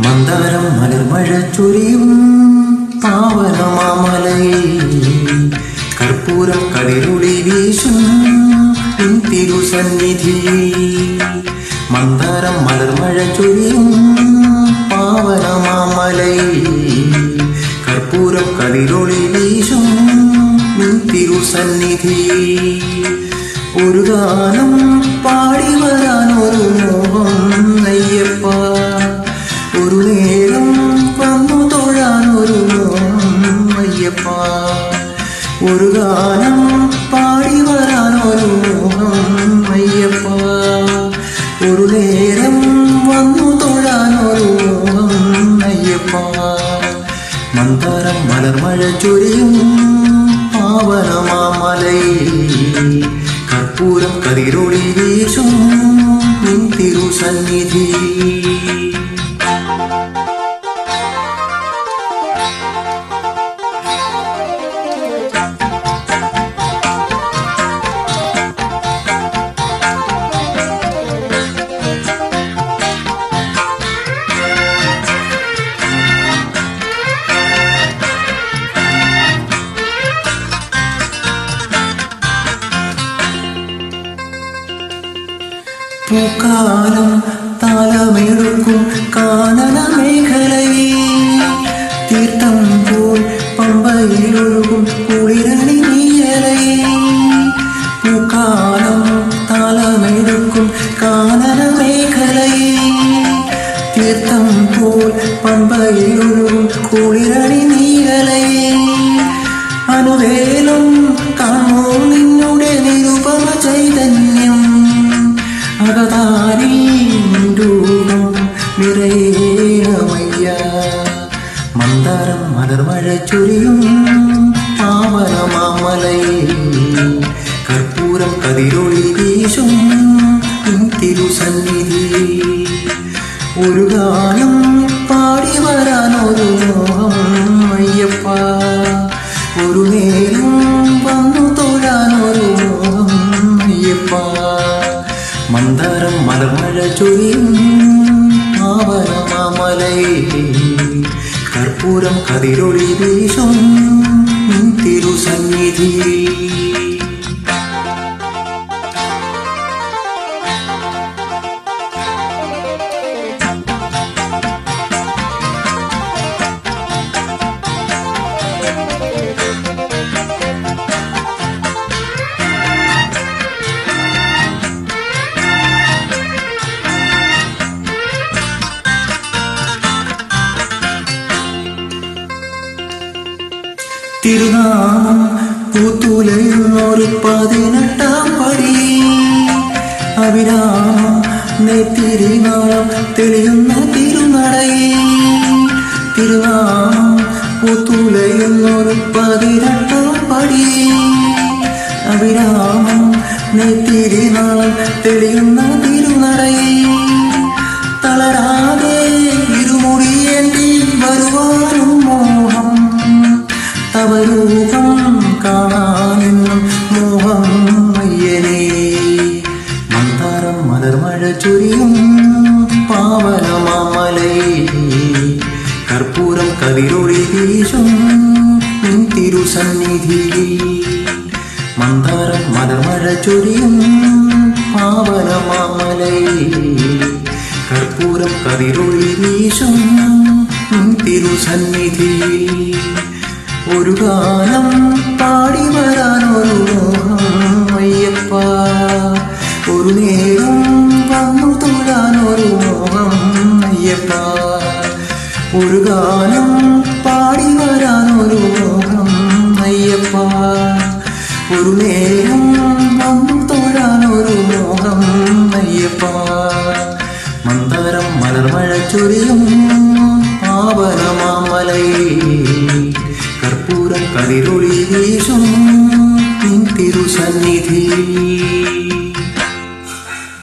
മന്ദാരം മലർമഴ ചൊരിയും പാവനമാമലയിൽ കർപ്പൂരം കതിരൊളി വീശും തിരുസന്നിധി. മന്ദാരം മലർമഴ ചൊരിയും പാവനമാമലയിൽ കർപ്പൂരം കതിരൊളി വീശും തിരുസന്നിധി. ഒരു ഗാനം പാടി വരാനൊരു മോഹം അയ്യപ്പ, ഒരു നേരം വന്നു തൊഴാനൊരു മോഹം അയ്യപ്പ. ഒരു ഗാനം പാടി വരാനൊരു മോഹം അയ്യപ്പ, ഒരു നേരം വന്നു തൊഴാനൊരു മോഹം അയ്യപ്പ. മന്ദാരം മലർമഴ ചൊരിയും പാവനമാമലയിൽ കർപ്പൂരം കതിരൊളി വീശും തിരുസന്നിധി. പൂക്കാലം താലമെടുക്കും കാനന മേഖലയിൽ തീർത്ഥം പോൽ പമ്പയിലൊഴുകും കുളിരണി നീയലയിൽ. പൂക്കാലം താലമെടുക്കും കാനന മേഖലയിൽ തീർത്ഥം പോൽ പമ്പയിലൊഴുകും കുളിരണി നീയലയിൽ. അനുവേലും കാണോ നിന്നുടെ നിരുപമ ചൈതന്യം, അകതാരിൽ രൂപം നിറയേണമയ്യ. മന്ദാരം മലർമഴ ചൊരിയും പാവനമാമലയിൽ കർപ്പൂരം കതിരൊളി വീശും തിരുസന്നിധി. ഒരു ഗാനം പാടി വരാനൊരു മോഹം അയ്യപ്പ, ഒരു നേരം വന്നു തൊഴാനൊരു മോഹം അയ്യപ്പ. മന്ദാരം മലർമഴ ചൊരിയും പാവനമാമലയിൽ കർപ്പൂരം കതിരൊളി വീശും തിരുസന്നിധി. തിരുനാമം പൂത്തുലയുന്നൊരു 18-ാം പടി, അവിരാമം നെത്തിരിനാളം തെളിയുന്ന തിരുനടയിൽ. തിരുനാമം പൂത്തുലയുന്നൊരു 18-ാം പടി, അവിരാമം നെത്തിരിനാളം തെളിയുന്ന തിരുനടയിൽ. തളരാതെ ഇരുമുടിയേന്തി വരുവാനും മോഹം, തവരൂപം കാണാനെന്നും മോഹം അയ്യനേ. മന്ദാരം മലർമഴ ചൊരിയും പാവനമാമലയിൽ കർപ്പൂരം കതിരൊളി വീശും തിരുസന്നിധി. മന്ദാരം മലർമഴ ചൊരിയും പാവനമാമലയിൽ കർപ്പൂരം കതിരൊളി വീശും തിരുസന്നിധി. ഒരു ഗാനം പാടി വരാനൊരു മോഹം അയ്യപ്പ, ഒരു നേരം വന്നു തൊഴാനൊരു മോഹം അയ്യപ്പ. ഒരു ഗാനം പാടി വരാനൊരു മോഹം അയ്യപ്പ, ഒരു നേരം വന്നു തൊഴാനൊരു മോഹം അയ്യപ്പ. മന്ദാരം മലർമഴ ചൊരിയും പാവനമാമലയിൽ കർപ്പൂര കരിരൊളി വീശും നിൻ തിരുസന്നിധി.